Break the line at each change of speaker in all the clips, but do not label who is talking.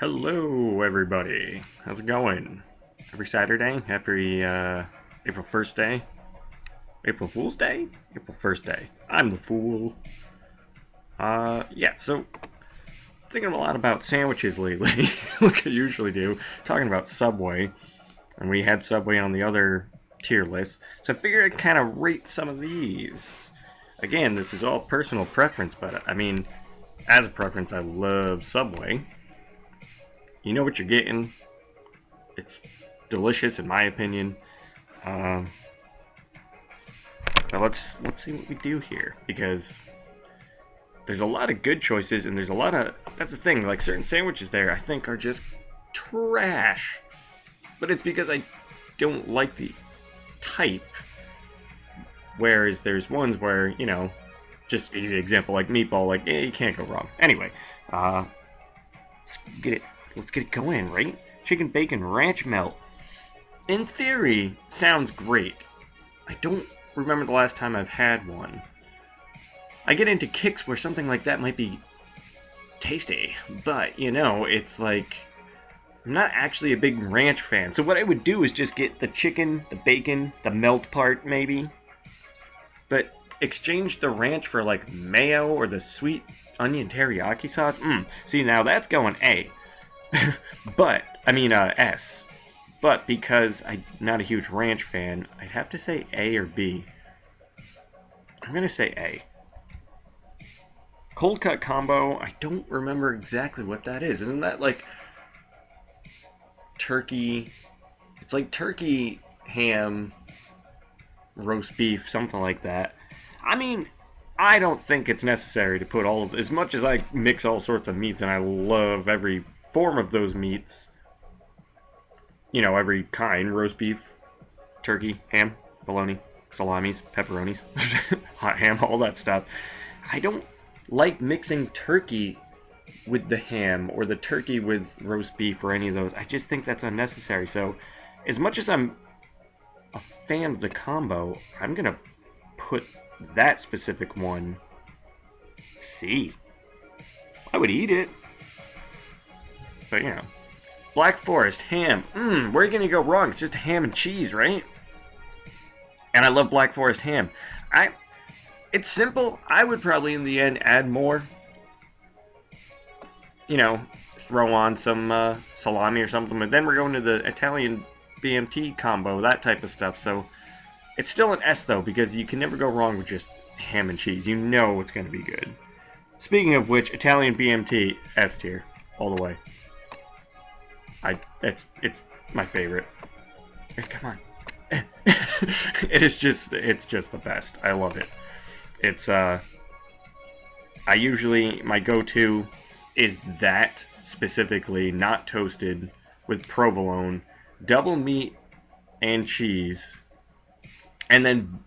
Hello, everybody. How's it going? Every Saturday, every April 1st day, April Fool's Day, April 1st day. I'm the fool. Yeah. So thinking a lot about sandwiches lately, like I usually do. Talking about Subway, and we had Subway on the other tier list, so I figured I'd kind of rate some of these. Again, this is all personal preference, but I mean, as a preference, I love Subway. You know what you're getting. It's delicious in my opinion. Um, but let's see what we do here because there's a lot of good choices and there's a lot of that's the thing. Like certain sandwiches there, I think are just trash, but it's because I don't like the type. Whereas there's ones where just easy example like meatball, like you can't go wrong. Anyway, uh, let's get it. Let's get it going, right? Chicken bacon ranch melt. In theory, sounds great. I don't remember the last time I've had one. I get into kicks where something like that might be tasty, but it's like I'm not actually a big ranch fan. So what I would do is just get the chicken, the bacon, the melt part maybe, but exchange the ranch for like mayo or the sweet onion teriyaki sauce. See, now that's going A. But I mean S. But because I'm not a huge ranch fan, I'd have to say A or B. I'm gonna say A. Cold cut combo. I don't remember exactly what that is. Isn't that like turkey? It's like turkey, ham, roast beef, something like that. I mean, I don't think it's necessary to put all of as much as I mix all sorts of meats and I love every form of those meats. Every kind: roast beef, turkey, ham, bologna, salamis, pepperonis, hot ham, all that stuff. I don't like mixing turkey with the ham or the turkey with roast beef or any of those. I just think that's unnecessary. So, as much as I'm a fan of the combo, I'm gonna put that specific one C. I would eat it, but Black Forest ham. Where are you gonna go wrong? It's just ham and cheese, right? And I love Black Forest ham. It's simple. I would probably in the end add more. Throw on some salami or something. But then we're going to the Italian BMT combo, that type of stuff. So it's still an S though because you can never go wrong with just ham and cheese. You know it's gonna be good. Speaking of which, Italian BMT S tier all the way. It's my favorite. Come on. It's just the best. I love it. It's I usually my go-to is that specifically not toasted with provolone, double meat and cheese. And then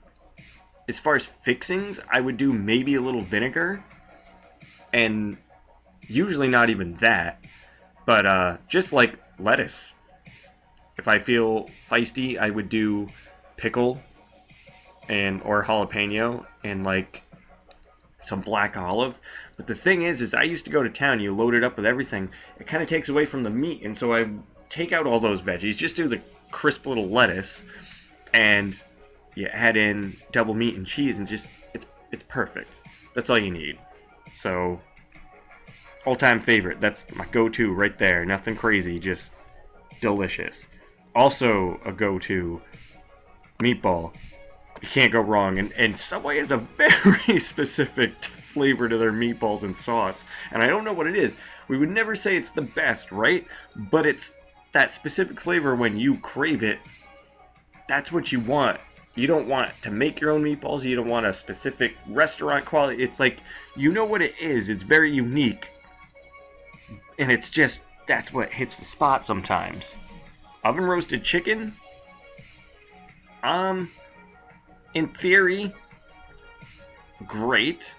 as far as fixings, I would do maybe a little vinegar and usually not even that, but just like lettuce. If I feel feisty, I would do pickle and or jalapeno and like some black olive. But the thing is I used to go to town. You load it up with everything. It kind of takes away from the meat, and so I take out all those veggies. Just do the crisp little lettuce, and you add in double meat and cheese, and just it's perfect. That's all you need. So all-time favorite. That's my go-to right there. Nothing crazy, just delicious. Also a go-to, meatball. You can't go wrong. And Subway has a very specific flavor to their meatballs and sauce. And I don't know what it is. We would never say it's the best, right? But it's that specific flavor when you crave it. That's what you want. You don't want to make your own meatballs. You don't want a specific restaurant quality. It's like, you know what it is. It's very unique. And it's just, that's what hits the spot sometimes. Oven roasted chicken? In theory, great.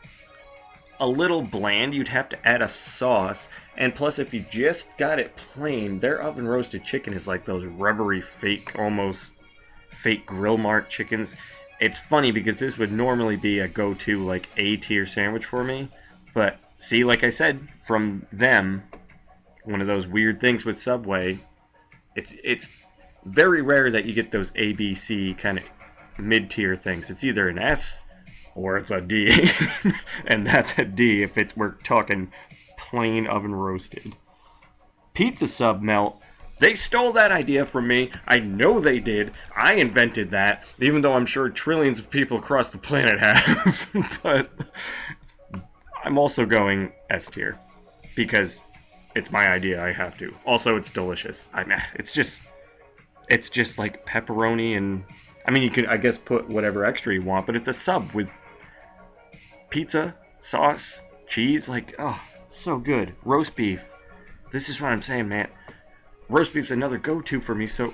A little bland. You'd have to add a sauce. And plus, if you just got it plain, their oven roasted chicken is like those rubbery, fake, almost fake grill mark chickens. It's funny because this would normally be a go-to, like, A tier sandwich for me. But, see, like I said, from them, one of those weird things with Subway. It's very rare that you get those A, B, C kind of mid-tier things. It's either an S or it's a D, and that's a D if we're talking plain oven roasted. Pizza sub melt. They stole that idea from me. I know they did. I invented that, even though I'm sure trillions of people across the planet have. But I'm also going S tier because it's my idea. I have to. Also, it's delicious. It's just like pepperoni and I mean, you can I guess put whatever extra you want, but it's a sub with pizza, sauce, cheese. Like, oh, so good. Roast beef. This is what I'm saying, man. Roast beef's another go-to for me, so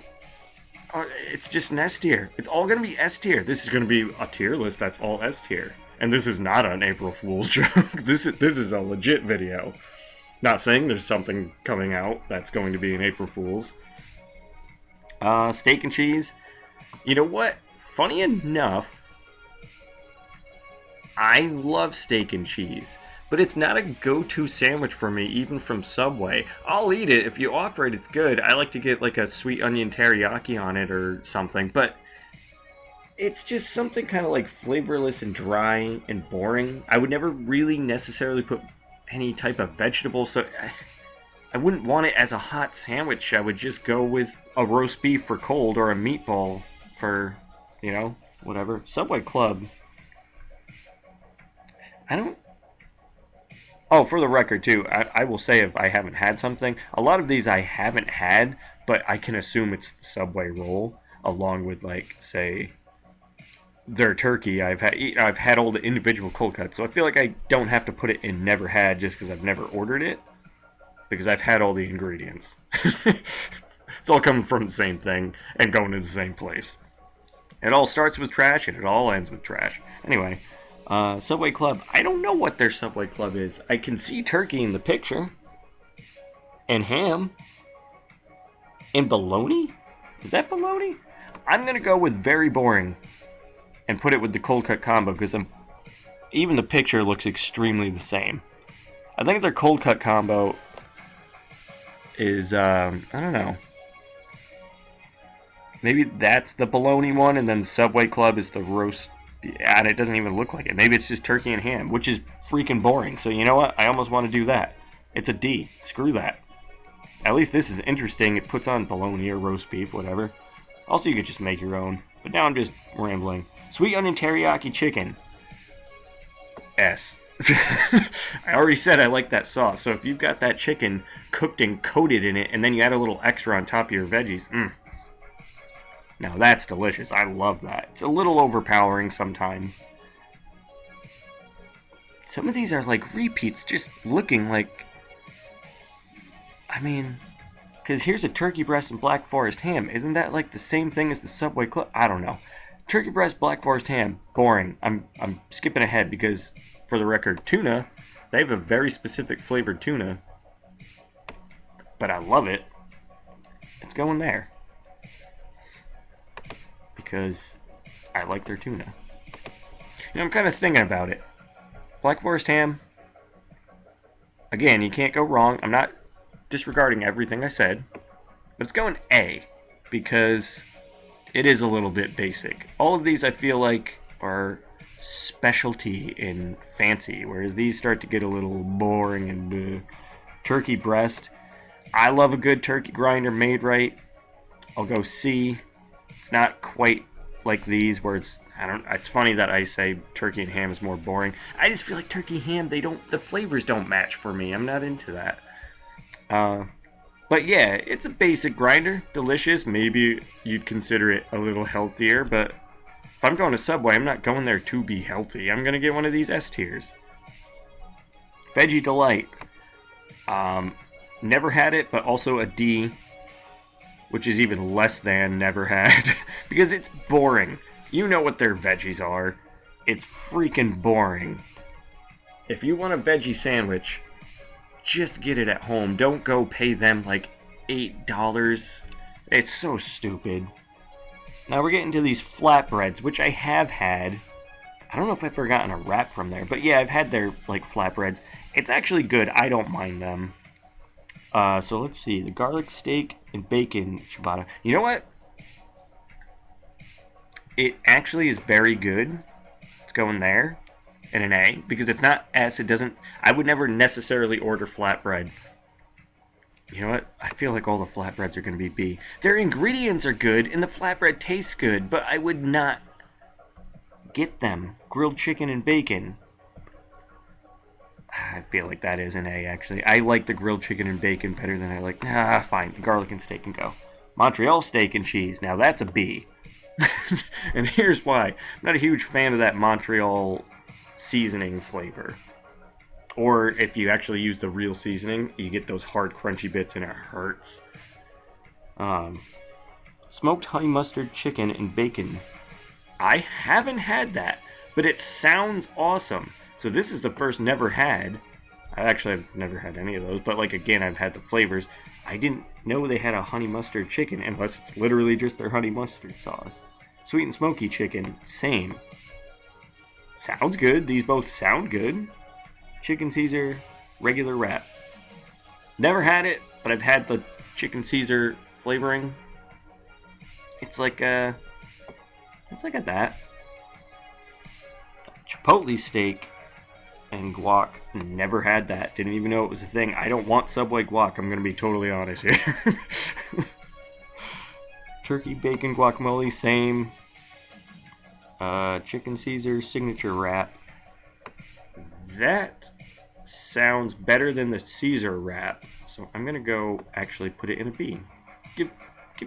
it's just an S tier. It's all going to be S tier. This is going to be a tier list that's all S tier. And this is not an April Fool's joke. This is a legit video. Not saying there's something coming out that's going to be an April Fool's. Steak and cheese. You know what? Funny enough, I love steak and cheese. But it's not a go-to sandwich for me, even from Subway. I'll eat it. If you offer it, it's good. I like to get like a sweet onion teriyaki on it or something. But it's just something kind of like flavorless and dry and boring. I would never really necessarily put any type of vegetable. So I wouldn't want it as a hot sandwich. I would just go with a roast beef for cold or a meatball for, you know, whatever. Subway Club. Oh, for the record, too, I will say if I haven't had something, a lot of these I haven't had, but I can assume it's the Subway roll, along with, like, say, their turkey. I've had all the individual cold cuts, so I feel like I don't have to put it in never had just because I've never ordered it, because I've had all the ingredients. It's all coming from the same thing and going to the same place. It all starts with trash and it all ends with trash. Anyway. Subway Club. I don't know what their Subway Club is. I can see turkey in the picture. And ham. And bologna? Is that bologna? I'm going to go with very boring. And put it with the cold cut combo because even the picture looks extremely the same. I think their cold cut combo is, I don't know. Maybe that's the bologna one and then Subway Club is the roast. And it doesn't even look like it. Maybe it's just turkey and ham, which is freaking boring. So you know what? I almost want to do that. It's a D. Screw that. At least this is interesting. It puts on bologna or roast beef, whatever. Also, you could just make your own. But now I'm just rambling. Sweet onion teriyaki chicken. S. I already said I like that sauce. So if you've got that chicken cooked and coated in it, and then you add a little extra on top of your veggies, now that's delicious. I love that. It's a little overpowering sometimes. Some of these are like repeats, just looking like... I mean... Because here's a turkey breast and Black Forest ham. Isn't that like the same thing as the Subway Club? I don't know. Turkey breast, Black Forest ham. Boring. I'm skipping ahead because, for the record, tuna. They have a very specific flavored tuna. But I love it. It's going there. Because I like their tuna. You know, I'm kind of thinking about it. Black Forest ham. Again, you can't go wrong. I'm not disregarding everything I said. But it's going A. Because it is a little bit basic. All of these I feel like are specialty and fancy. Whereas these start to get a little boring and turkey breast. I love a good turkey grinder made right. I'll go C. It's not quite like these where it's funny that I say turkey and ham is more boring. I just feel like turkey ham, the flavors don't match for me. I'm not into that. But yeah, it's a basic grinder, delicious. Maybe you'd consider it a little healthier, but if I'm going to Subway, I'm not going there to be healthy. I'm going to get one of these S tiers. Veggie Delight. Never had it, but also a D. Which is even less than never had. Because it's boring. You know what their veggies are. It's freaking boring. If you want a veggie sandwich, just get it at home. Don't go pay them like $8. It's so stupid. Now we're getting to these flatbreads, which I have had. I don't know if I've forgotten a wrap from there. But yeah, I've had their like flatbreads. It's actually good. I don't mind them. So let's see. The garlic steak and bacon ciabatta. You know what? It actually is very good. It's going there in an A because it's not S. It doesn't. I would never necessarily order flatbread. You know what? I feel like all the flatbreads are going to be B. Their ingredients are good and the flatbread tastes good, but I would not get them. Grilled chicken and bacon. I feel like that is an A, actually. I like the grilled chicken and bacon better than I like... fine. Garlic and steak can go. Montreal steak and cheese. Now that's a B. And here's why. I'm not a huge fan of that Montreal seasoning flavor. Or if you actually use the real seasoning, you get those hard, crunchy bits and it hurts. Smoked honey mustard chicken and bacon. I haven't had that, but it sounds awesome. So this is the first never had. I've never had any of those, but like again, I've had the flavors. I didn't know they had a honey mustard chicken unless it's literally just their honey mustard sauce. Sweet and smoky chicken, same. Sounds good. These both sound good. Chicken Caesar, regular wrap. Never had it, but I've had the chicken Caesar flavoring. It's like that. Chipotle steak and guac. Never had that. Didn't even know it was a thing. I don't want Subway guac. I'm going to be totally honest here. Turkey bacon guacamole, same. Chicken Caesar signature wrap. That sounds better than the Caesar wrap. So I'm going to go actually put it in a B. Give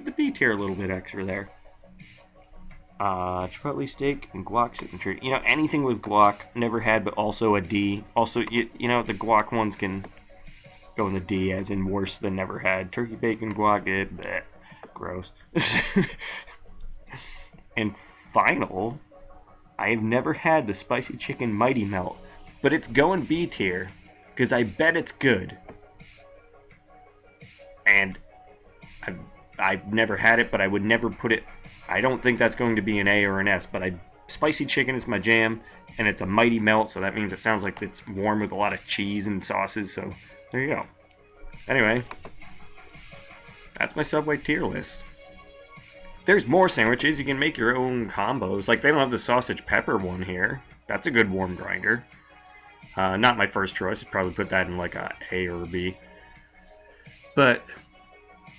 the B tier a little bit extra there. Chipotle steak and guac signature. You know, anything with guac, never had, but also a D. Also, you know, the guac ones can go in the D, as in worse than never had. Turkey bacon guac, bleh, gross. And final, I have never had the spicy chicken Mighty Melt, but it's going B tier, because I bet it's good. And I've never had it, but I would never put it... I don't think that's going to be an A or an S, but spicy chicken is my jam, and it's a Mighty Melt, so that means it sounds like it's warm with a lot of cheese and sauces, so there you go. Anyway, that's my Subway tier list. There's more sandwiches. You can make your own combos. Like, they don't have the sausage pepper one here. That's a good warm grinder. Not my first choice. I'd probably put that in like a A or a B. But,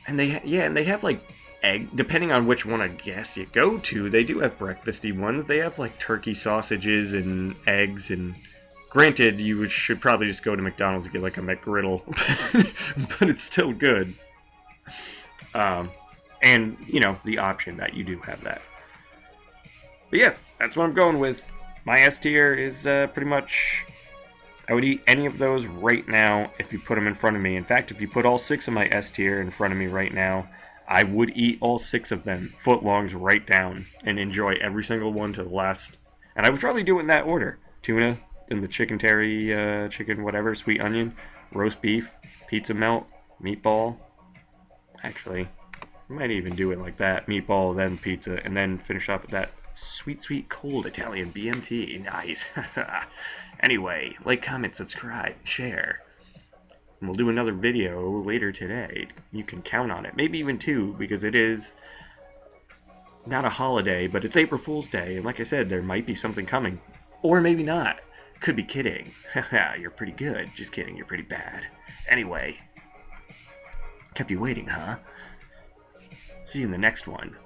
and they have like egg, depending on which one I guess you go to, they do have breakfasty ones. They have like turkey sausages and eggs, and granted, you should probably just go to McDonald's and get like a McGriddle, but it's still good. And, you know, the option that you do have that. But yeah, that's what I'm going with. My S tier is pretty much... I would eat any of those right now if you put them in front of me. In fact, if you put all 6 of my S tier in front of me right now, I would eat all 6 of them, footlongs right down, and enjoy every single one to the last. And I would probably do it in that order. Tuna, then the chicken terry, chicken whatever, sweet onion, roast beef, pizza melt, meatball. Actually, I might even do it like that. Meatball, then pizza, and then finish off with that sweet, sweet, cold Italian BMT. Nice. Anyway, like, comment, subscribe, share. And we'll do another video later today. You can count on it. Maybe even 2, because it is not a holiday, but it's April Fool's Day. And like I said, there might be something coming. Or maybe not. Could be kidding. Haha, you're pretty good. Just kidding, you're pretty bad. Anyway, kept you waiting, huh? See you in the next one.